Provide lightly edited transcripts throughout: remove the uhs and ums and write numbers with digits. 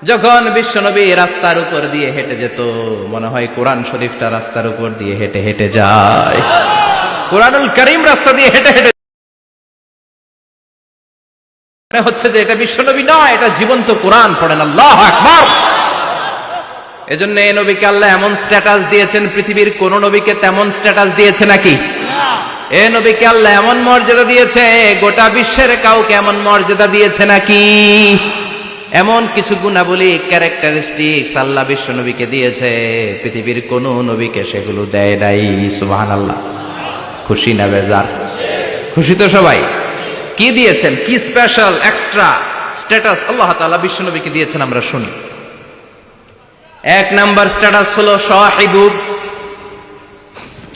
যখন বিশ্বনবী রাস্তার উপর দিয়ে হেঁটে যেত, মনে হয় কোরআন শরীফটা রাস্তার উপর দিয়ে হেঁটে হেঁটে যায়। কোরআনুল কারীম রাস্তা দিয়ে হেঁটে হেঁটে হচ্ছে যে এটা বিশ্বনবী নয়, এটা জীবন্ত কোরআন। পড়েন আল্লাহু আকবার। এজন্য এই নবীকে আল্লাহ এমন স্ট্যাটাস দিয়েছেন, পৃথিবীর কোন নবীকে তেমন স্ট্যাটাস দিয়েছে নাকি? এ নবীকে আল্লাহ এমন মর্যাদা দিয়েছে, গোটা বিশ্বের কাউকে এমন মর্যাদা দিয়েছে নাকি? এমন কিছু গুণাবলী, ক্যারেক্টারিস্টিক্স আল্লাহ বিশ্ব নবীকে দিয়েছে, পৃথিবীর কোন নবীকে সেগুলো দেয় নাই। সুবহানাল্লাহ। খুশি না বেজার? খুশি তো সবাই? কি দিয়েছেন, কি স্পেশাল এক্সট্রা স্ট্যাটাস আল্লাহ তাআলা বিশ্ব নবীকে দিয়েছেন আমরা শুনি। এক নাম্বার স্ট্যাটাস হলো সাহিবু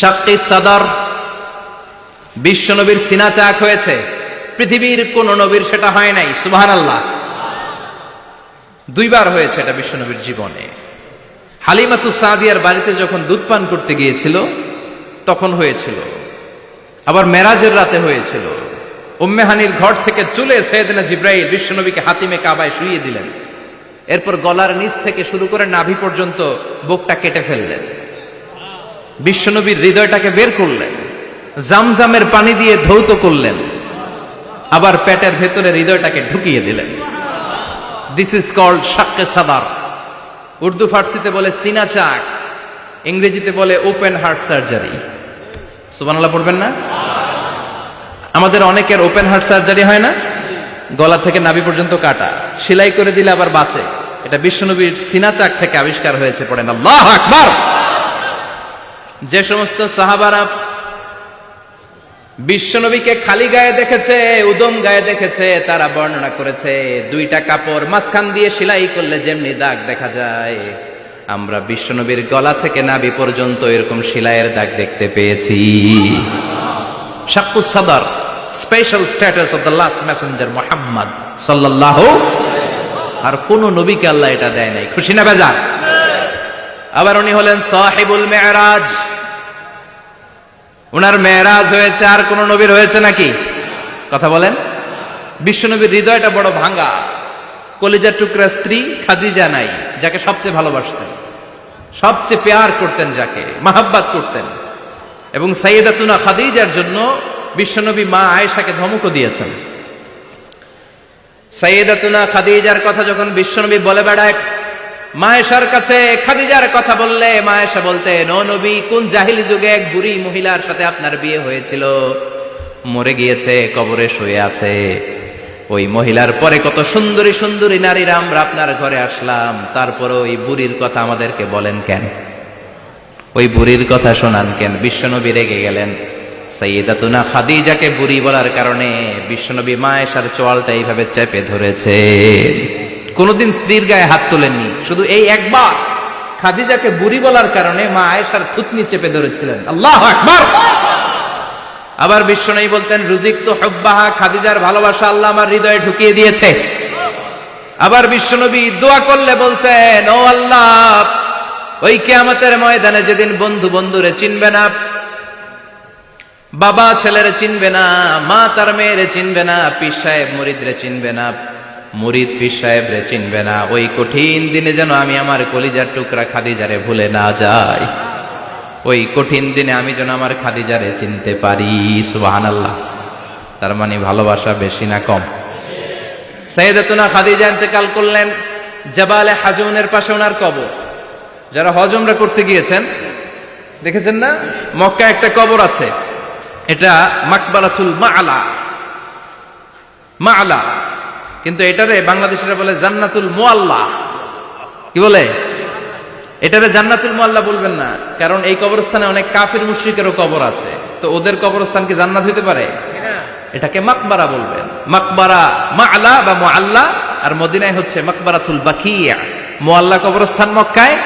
শাক্কি সাদর। বিশ্ব নবীর সিনা চাক হয়েছে, পৃথিবীর কোন নবীর সেটা হয় নাই। সুবহানাল্লাহ। দুইবার হয়েছে এটা বিশ্ব নবীর জীবনে। হালিমাতু সাদিয়ার বাড়িতে যখন দুধ পান করতে গিয়েছিল তখন হয়েছিল, আবার মেরাজের রাতে হয়েছিল। উম্মে হানির ঘর থেকে চলে সাইয়েদনা জিবরাইল বিশ্ব নবীকে হাতিমে কাবায় শুইয়ে দিলেন। এরপর গলার নিচ থেকে শুরু করে নাভি পর্যন্ত বুকটা কেটে ফেললেন, বিশ্বনবীর হৃদয়টাকে বের করলেন, জামজামের পানি দিয়ে ধৌত করলেন, আবার পেটের ভেতরে হৃদয়টাকে ঢুকিয়ে দিলেন। দিস ইজ কল্ড শাক্কে সাদার। উর্দু ফার্সিতে বলে সিনা চাক, ইংরেজিতে বলে ওপেন হার্ট সার্জারি। সুবহানাল্লাহ পড়বেন না? আমাদের অনেকের ওপেন হার্ট সার্জারি হয় না, গলা থেকে নাভি পর্যন্ত কাটা, সেলাই করে দিলে আবার বাঁচে। এটা বিশ্বনবীর সিনা চাক থেকে আবিষ্কার হয়েছে। পড়েন আল্লাহু আকবার। যে সমস্ত সাহাবারা বিশ্বনবীকে খালি গায়ে দেখেছে, উদম গায়ে দেখেছে, তারা বর্ণনা করেছে দুইটা কাপড় মাঝখান দিয়ে সেলাই করলে যেমনি দাগ দেখা যায়, আমরা বিশ্বনবীর গলা থেকে নাভি পর্যন্ত এরকম সেলাইয়ের দাগ দেখতে পেয়েছি। শাক্কুস সাদর, special status of the last Messenger Muhammad সাল্লাল্লাহু। আর কোন নবীকে আল্লাহ এটা দেয় নাই। খুশি না বেজার? আবার উনি হলেন সাহিবুল মেরাজ। উনার মেরাজ হয়েছে, আর কোন নবীর হয়েছে নাকি? কথা বলেন। বিশ্বনবীর হৃদয়টা বড় ভাঙা, কলিজার টুকরা স্ত্রী খাদিজা নাই, যাকে সবচেয়ে ভালোবাসতেন, সবচেয়ে প্যার করতেন, যাকে মাহাব্বাত করতেন। এবং সাইয়েদাতুনা খাদিজার জন্য বিশ্বনবী মা আয়েশাকে ধমকও দিয়েছেন। সাইয়েদাতুনা খাদিজার কথা যখন বিশ্বনবী বলে বেড়ায় মা আয়েশার কাছে, খাদিজার কথা বললে মা আয়েশা বলতেন, ও নবী, কোন জাহিলি যুগে এক বুড়ি মহিলার সাথে আপনার বিয়ে হয়েছিল, মরে গিয়েছে, কবরে শুয়ে আছে। ওই মহিলার পরে কত সুন্দরী সুন্দরী নারীরা আমরা আপনার ঘরে আসলাম, তারপরে ওই বুড়ির কথা আমাদেরকে বলেন কেন? ওই বুড়ির কথা শোনান কেন? বিশ্বনবী রেগে গেলেন। সাইয়েদাতুনা খাদিজাকে বুড়ি বলার কারণে বিশ্বনবী মা আয়েশার চোয়ালটা এইভাবে চেপে ধরেছে। কোনদিন স্ত্রীর গায়ে হাত তোলেননি, শুধু এই একবার খাদিজাকে বুড়ি বলার কারণে মা আয়েশার থুতনি চেপে ধরেছিলেন। আল্লাহু আকবার। আবার বিশ্বনবী বলতেন, রুজিকতু হুব্বাহা, খাদিজার ভালোবাসা আল্লাহ আমার হৃদয়ে ঢুকিয়ে দিয়েছে। আবার বিশ্বনবী দোয়া করলে বলতেন, ও আল্লাহ, ওই কিয়ামতের ময়দানে যেদিন বন্ধু বন্ধুরে চিনবে না, বাবা ছেলেরে চিনবে না, মা তার মেয়েরে চিনবে না, পীর সাহেব মুরিদরে চিনবে না, মুরিদ পীর সাহেবরে চিনবে না, ওই কঠিন দিনে যেন আমি আমার কলিজার টুকরা খাদিজারে ভুলে না যাই। ওই কঠিন দিনে আমি যেন আমার খাদিজারে চিনতে পারি। সুবহানাল্লাহ। তার মানে ভালোবাসা বেশি না কম? সাইয়েদাতুনা খাদিজা ইন্তেকাল করলেন, জাবালে হাজুনের পাশে ওনার কবর। যারা হজ উমরা করতে গিয়েছেন দেখেছেন না, মক্কায় একটা কবর আছে, এটা মাকবারাতুল মাআলা। মাআলা, কিন্তু এটারে বাংলাদেশিরা বলে জান্নাতুল মুআল্লা। কি বলে? এটারে জান্নাতুল মুআল্লা বলবেন না, কারণ এই কবরস্থানে অনেক কাফির মুশরিকেরও কবর আছে, তো ওদের কবরস্থান কি জান্নাত হইতে পারে? এটাকে মাকবারা বলবেন। মাকবারা মাআলা বা মুআল্লা, আর মদিনায় হচ্ছে মাকবারাতুল বাকিয়া। মুআল্লা কবরস্থান মক্কায়,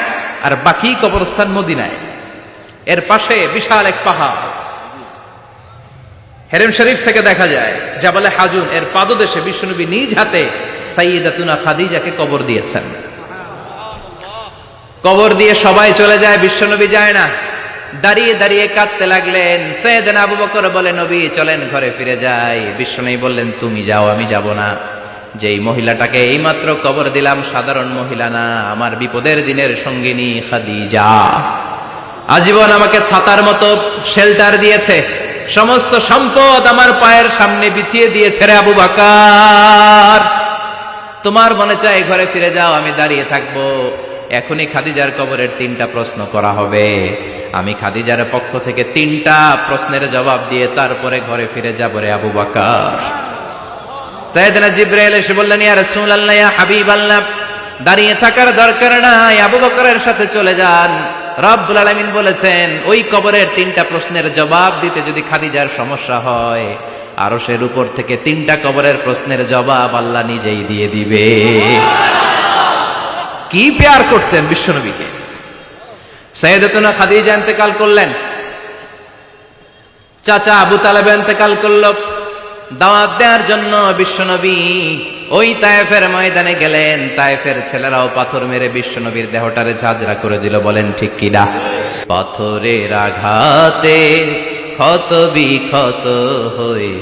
আর বাকি কবরস্থান মদিনায়। এর পাশে বিশাল এক পাহাড়, হেরেম শরীফ থেকে দেখা যায় জাবালে হাজুন, এর পাদদেশে বিশ্বনবী নিজ হাতে সাইয়েদাতুনা খাদিজাকে কবর দিয়েছেন। কবর দিয়ে সবাই চলে যায়, বিশ্বনবী যায় না। দাঁড়িয়ে দাঁড়িয়ে কাঁদতে লাগলেন। সাইয়েদনা আবু বকর বলে, নবী চলেন ঘরে ফিরে যাই। বিশ্বনবী বললেন, তুমি যাও, আমি যাব না। যেই মহিলাটাকে এইমাত্র কবর দিলাম সাধারণ মহিলা না, আমার বিপদের দিনের সঙ্গিনী খাদিজা। আজীবন আমাকে ছাতার মতো শেল্টার দিয়েছে, সমস্ত সম্পদ আমার পায়ের সামনে বিছিয়ে দিয়েছে রে আবু বকর। তোমার মনে চায় ঘরে ফিরে যাও, আমি দাঁড়িয়ে থাকবো। এখনই খাদিজার কবরের 3টা প্রশ্ন করা হবে। আমি খাদিজার পক্ষ থেকে 3টা প্রশ্নের জবাব দিয়ে তারপরে ঘরে ফিরে যাব রে আবু বকর। সাইয়েদনা জিবরাইল এসে বললেন, ইয়া রাসূলুল্লাহ, ইয়া হাবিবাল্লাহ, দাঁড়িয়ে থাকার দরকার নাই, আবু বকরের সাথে চলে যান। রব্বুল আলামিন বলেছেন, ওই কবরের 3টা প্রশ্নের জবাব দিতে যদি খাদিজার সমস্যা হয়, আরশের উপর থেকে 3টা কবরের প্রশ্নের জবাব আল্লাহ নিজেই দিয়ে দিবে। কি প্যার করতেন বিশ্বনবীকে। সাইয়েদাতুনা খাদিজা ইন্তেকাল করলেন, চাচা আবু তালেব ইন্তেকাল করলো। দাওয়াত দেওয়ার জন্য বিশ্বনবী ওই তায়েফের ময়দানে গেলেন। তায়েফের ছেলেরাও পাথর মেরে বিশ্বনবীর দেহটারে ঝাঁঝরা করে দিল। বলেন ঠিক কিনা? পাথরের আঘাতে ক্ষত বিক্ষত হয়ে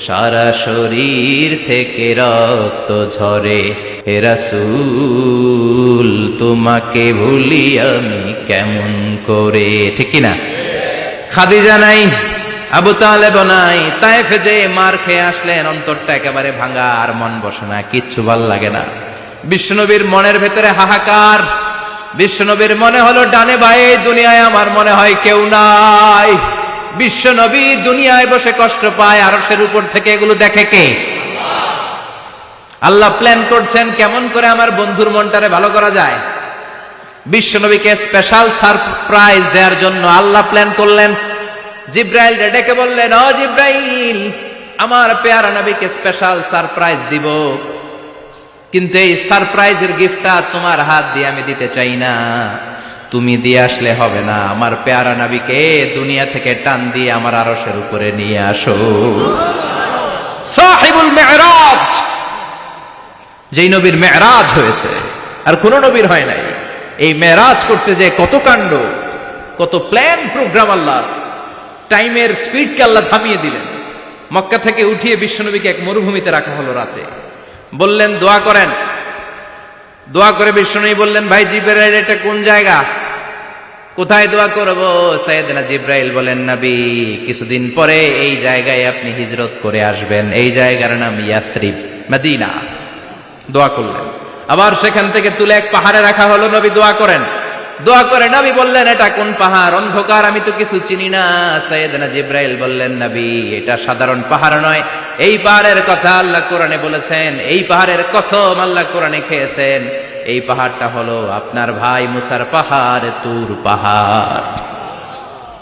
সারা শরীর থেকে রক্ত ঝরে। হে রাসূল, তোমাকে ভুলি আমি কেমন করে? ঠিক কিনা? খাদিজা নাই, আবু তালেব নাই, তায়েফে যে মার খেয়ে আসলেন, অন্তরটা একেবারে ভাঙা, আর মন বসে না, কিচ্ছু ভাল লাগে না। বিশ্বনবীর মনের ভেতরে হাহাকার। বিশ্বনবীর মনে হলো, ডানে বায়ে দুনিয়ায় আমার মনে হয় কেউ নাই। বিশ্বনবী দুনিয়ায় বসে কষ্ট পায়, আরশের উপর থেকে এগুলো দেখে কে? আল্লাহ প্ল্যান করছেন কেমন করে আমার বন্ধুর মনটারে ভালো করা যায়। বিশ্বনবীকে স্পেশাল সারপ্রাইজ দেওয়ার জন্য আল্লাহ প্ল্যান করলেন। জিব্রাইল ডেকে বললেন, ও জিব্রাইল, আমার পেয়ারা নবীকে স্পেশাল সারপ্রাইজ দিব, কিন্তু এই সারপ্রাইজের গিফটটা তোমার হাত দিয়ে আমি দিতে চাই না, তুমি দিয়ে আসলে হবে না। আমার পেয়ারা নবীকে দুনিয়া থেকে টান দিয়ে আমার আরশের উপরে নিয়ে আসো। সাহিবুল মেরাজ, যেই নবীর মেরাজ হয়েছে আর কোন নবীর হয় নাই। এই মেরাজ করতে যে কত কাণ্ড, কত প্ল্যান প্রোগ্রাম। আল্লাহ টাইমের স্পিডকে আল্লাহ থামিয়ে দিলেন। মক্কা থেকে উঠিয়ে বিশ্বনবীকে এক মরুভূমিতে রাখা হলো রাতে। বললেন দোয়া করেন। দোয়া করে বিশ্বনবী বললেন, ভাই জিবরাইল, এটা কোন জায়গা, কোথায় দোয়া করব? সাইয়েদনা জিবরাইল বলেন, নবী, কিছুদিন পরে এই জায়গায় আপনি হিজরত করে আসবেন, এই জায়গার নাম ইয়াসরিব, মদিনা। দোয়া করলেন। আবার সেখান থেকে তুলে এক পাহাড়ে রাখা হলো। নবী দোয়া করেন। দোয়া করে নবী বললেন, এটা কোন পাহাড়? অন্ধকার, আমি তো কিছু চিনি না। সাইয়েদনা জিবরাইল বললেন, নবী, এটা সাধারণ পাহাড় নয়, এই পাহাড়ের কথা আল্লাহ কোরআনে বলেছেন, এই পাহাড়ের কসম আল্লাহ কোরআনে খেয়েছেন। এই পাহাড়টা হলো আপনার ভাই মুসার পাহাড়, তুর পাহাড়।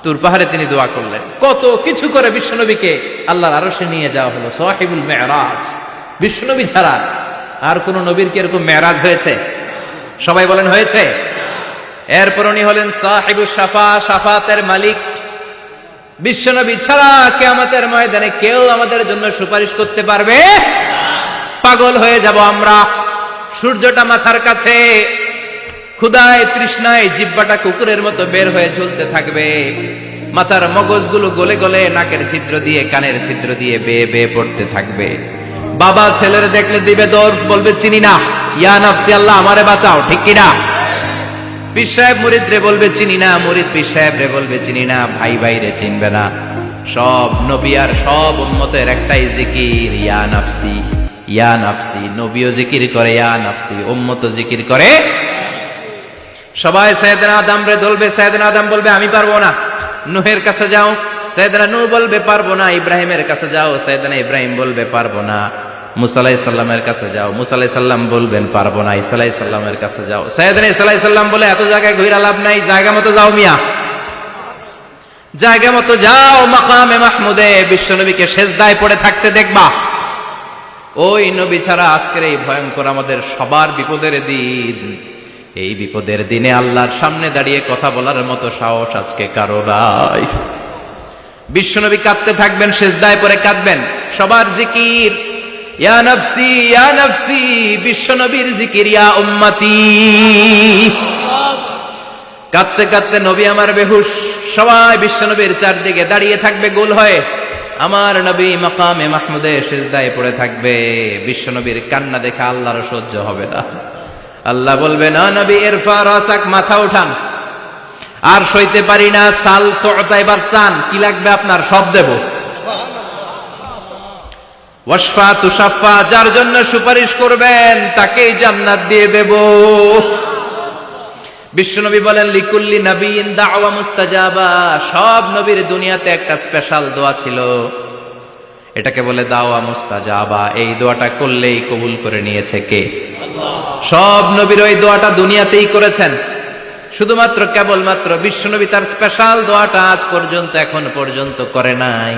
তুর পাহাড়ে তিনি দোয়া করলেন। কত কিছু করে বিশ্বনবীকে আল্লাহর আরশে নিয়ে যাওয়া হলো। সাহিবুল মেরাজ। বিশ্বনবী ছাড়া আর কোন নবীর কি এরকম মেরাজ হয়েছে? সবাই বলেন হয়েছে। এরপর উনি হলেন সাহিবুস শাফা, শাফাতের মালিক। বিশ্বনবী ছাড়া কিয়ামতের ময়দানে কেউ আমাদের জন্য সুপারিশ করতে পারবে? পাগল হয়ে যাব আমরা। সূর্যটা মাথার কাছে, ক্ষুধায় তৃষ্ণায় জিহ্বাটা কুকুরের মতো বের হয়ে ঝুলতে থাকবে। মাথার মগজগুলো গলে গলে নাকের ছিদ্র দিয়ে, কানের ছিদ্র দিয়ে বেয়ে বেয়ে পড়তে থাকবে। বাবা ছেলের দেখলে দিবে দৌড়, বলবে চিনি না, ইয়া নাফসি, আল্লাহ আমারে বাঁচাও। ঠিক কিনা? পীর সাহেব মুরিদ রে বলবে চিনি না, মুরিদ পীর সাহেব রে বলবে চিনি না, ভাই ভাই রে চিনবে না। সব নবী আর সব উম্মতের একটাই জিকির, ইয়া নাফসি, ইয়া নাফসি। নবীও জিকির করে ইয়া নাফসি, উম্মতও জিকির করে। সবাই সাইয়েদনা আদম রে ধরবে। সাইয়েদনা আদম বলবে আমি পারবো না, নূহের কাছে যাও। সাইয়েদনা নূহ বলবে পারবো না। ইব্রাহিমের কাছে যাও। সাইয়েদনা ইব্রাহিম বলবে পারবো না। মুসা আলাইহিস সালামের কাছে যাও। মুসা আলাইহিস সালাম বলবেন পারবো না। ঈসা আলাইহিস সালামের কাছে যাও। সাইয়েদনা ঈসা আলাইহিস সালাম বলে এত জায়গায় ঘুরে লাভ নাই, জায়গা মতো যাও মিয়া, জায়গা মতো যাও। মাকামে মাহমুদে বিশ্বনবীকে সেজদায় পড়ে থাকতে দেখবা। ওই নবী ছাড়া আজকের এই ভয়ঙ্কর আমাদের সবার বিপদের দিন, এই বিপদের দিনে আল্লাহর সামনে দাঁড়িয়ে কথা বলার মতো সাহস আজকে কারো নাই। বিশ্বনবী কাঁদতে থাকবেন, সেজদায় পড়ে কাঁদবেন। সবার জিকির ইয়া নাফসি, ইয়া নাফসি। বিশ্বনবীর জিকির ইয়া উম্মতি। কাঁদতে কাঁদতে নবী আমার বেহুশ। সবাই বিশ্বনবীর চারদিকে দাঁড়িয়ে থাকবে গোল হয়ে। আমার নবী মাকামে মাহমুদে সিজদায় পড়ে থাকবে, বিশ্বনবীর কান্না দেখে আল্লাহর সহ্য হবে না। আল্লাহ বলবে, না নবী ইরফা রাসাক, মাথা উঠান, আর সইতে পারি না, সাল তোতা, এবার চান, কি লাগবে আপনার সব দেব। ওয়াশফা তুশাফা, যার জন্য সুপারিশ করবেন তাকেই জান্নাত দিয়ে দেব। বিশ্বনবী বলেন, লিকুল্লি নবিয়্যিন দাওয়া মুস্তাজাবা, সব নবীর দুনিয়াতে একটা স্পেশাল দোয়া ছিল, এটাকে বলে দাওয়া মুস্তাজাবা। এই দোয়াটা করলেই কবুল করে নিয়েছে কে? আল্লাহ। সব নবীর ওই দোয়াটা দুনিয়াতেই করেছেন, শুধুমাত্র কেবলমাত্র বিশ্বনবী তার স্পেশাল দোয়াটা আজ পর্যন্ত, এখন পর্যন্ত করে নাই।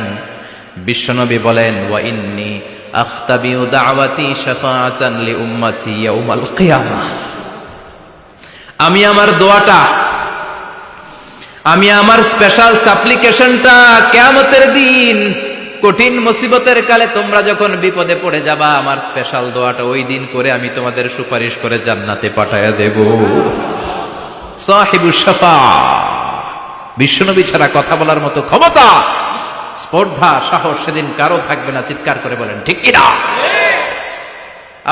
বিশ্বনবী বলেন, ওয়া ইন্নী আখতাবিউ দাওয়াতি শাফাআতান লি উম্মতি ইয়াউমাল কিয়ামাহ, আমি আমার দোয়াটা, আমি আমার স্পেশাল সাপ্লিকেশনটা কিয়ামতের দিন, কঠিন মুসিবতের কালে তোমরা যখন বিপদে পড়ে যাবা, আমার স্পেশাল দোয়াটা ওই দিন করে আমি তোমাদের সুপারিশ করে জান্নাতে পাঠায়া দেব। সাহিবুশ শাফাআ, বিশ্বনবী ছাড়া কথা বলার মতো ক্ষমতা, স্পর্ধা, সাহস সেদিন কারো থাকবে না। চিৎকার করে বলেন ঠিক কিনা?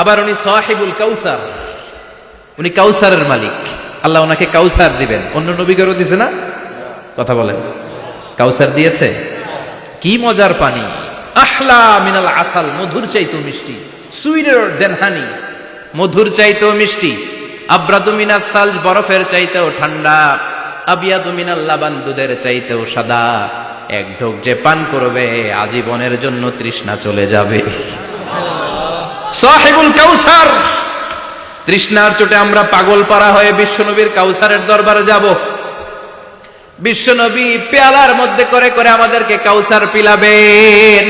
আবার উনি সাহিবুল কাউসার, উনি কাউসারের মালিক, আল্লাহ ওনাকে কাউসার দিবেন। অন্য নবীদেরও দিছে না? কথা বলেন, কাউসার দিয়েছে। কি মজার পানি, আহলা মিনাল আসাল, মধুর চাইতেও মিষ্টি, সুইটার দেন হানি, মধুর চাইতেও মিষ্টি। আব্রাদু মিনাস সালজ, বরফের চাইতেও ঠান্ডা। আবিয়াদু মিনাল লাবান, দুধের চাইতেও সাদা। এক ঢোক যে পান করবে আজীবনের জন্য তৃষ্ণা চলে যাবে। সাহিবুল কাউসার, তৃষ্ণার চোটে আমরা পাগল পারা হয়ে বিশ্বনবীর কাউসারের দরবারে যাব। বিশ্বনবী পেয়ালার মধ্যে করে করে আমাদেরকে কাউসার পিলাবেন।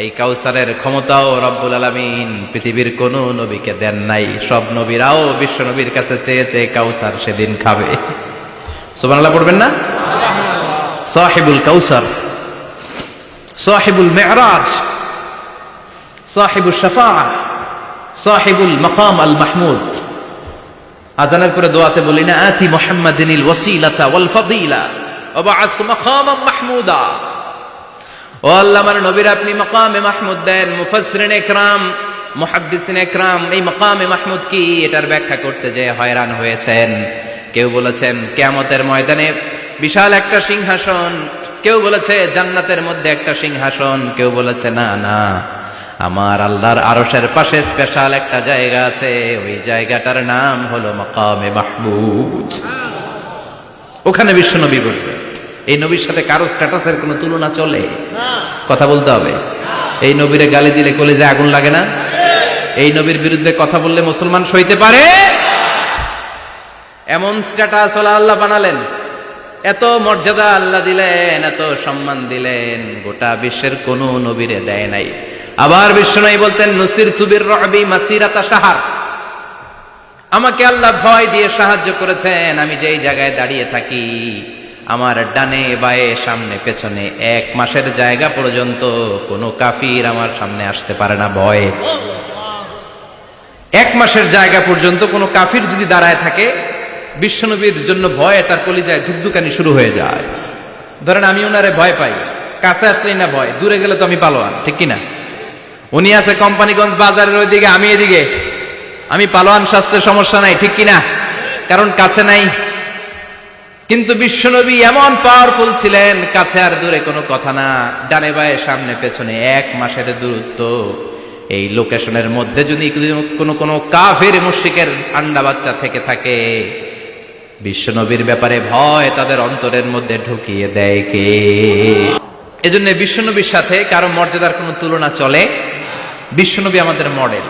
এই কাউসারের ক্ষমতাও রব্বুল আলামিন পৃথিবীর কোন নবীকে দেন নাই। সব নবীরাও বিশ্বনবীর কাছে চেয়ে চেয়ে কাউসার সেদিন খাবে। সুবহানাল্লাহ পড়বেন না? সাহিবুল কাউসার, সাহিবুল মিরাজ, সাহিবুশ শাফাআ, সাহিবুল মাকাম আল মাহমুদ। আজানের পরে দোয়াতে বলি না, আতি মুহাম্মাদিনিল ওয়াসিলাতা ওয়াল ফাদিলা ওয়া বা'আসহু মাকামান মাহমুদা। ও আল্লাহ, আমার নবীর আপনি মাকামে মাহমুদ দেন। মুফাসসিরিন ইকরাম, মুহাদ্দিসিন ইকরাম এই মাকামে মাহমুদ কি, এটার ব্যাখ্যা করতে যে হয়রান হয়েছেন। কেউ বলেছেন কিয়ামতের ময়দানে বিশাল একটা সিংহাসন, কেউ বলেছে জান্নাতের মধ্যে একটা সিংহাসন, কেউ বলেছে না না, আমার আল্লাহর আরশের পাশে স্পেশাল একটা জায়গা আছে, ওই জায়গাটার নাম হলো মাকামে মাহমুদ। ওখানে বিশ্বনবী বসবে। এই নবীর সাথে কারো স্ট্যাটাসের কোনো তুলনা চলে? কথা বলতে হবে। এই নবীরে গালি দিলে কলিজায় আগুন লাগে না? এই নবীর বিরুদ্ধে কথা বললে মুসলমান সইতে পারে? এমন স্ট্যাটাস আল্লাহ বানালেন, এত মর্যাদা আল্লাহ দিলেন, এত সম্মান দিলেন, গোটা বিশ্বের কোন নবীরে দেয় নাই। আবার বিশ্বনবী বলতেন, নুসিরতু বির-রু'বি মাসিরাতা শাহর, আমাকে আল্লাহ ভয় দিয়ে সাহায্য করেছেন। আমি যেই জায়গায় দাঁড়িয়ে থাকি, আমার ডানে বায়ে সামনে পেছনে 1 মাসের জায়গা পর্যন্ত কোনো কাফির আমার সামনে আসতে পারে না ভয়ে। 1 মাসের জায়গা পর্যন্ত কোনো কাফির যদি দাঁড়ায় থাকে, বিশ্বনবীর জন্য ভয়ে তার কলিজায় ধুকধুকানি শুরু হয়ে যায়। ধরেন আমি ওনারে ভয় পাই, কাছে আসলেই না ভয়, দূরে গেলে তো আমি পালোয়ান, ঠিক কিনা? উনি আছে কোম্পানিগঞ্জ বাজারের ওইদিকে, আমি এদিকে, আমি পালোয়ান, স্বাস্থ্যের সমস্যা নাই, ঠিক কিনা? কারণ কাছে নাই। কিন্তু বিশ্বনবী এমন পাওয়ারফুল ছিলেন, কাছে আর দূরে কোনো কথা না, ডানে বায়ে সামনে পেছনে 1 মাসের দূরত্ব। এই লোকেশনের মধ্যে যদি কোনো কাফের মুশরিকের আন্ডা বাচ্চা থেকে থাকে, বিশ্বনবীর ব্যাপারে ভয় তাদের অন্তরের মধ্যে ঢুকিয়ে দেয় কে? এজন্য বিশ্বনবীর সাথে কারো মর্যাদার কোনো তুলনা চলে? বিশ্বনবী আমাদের মডেল।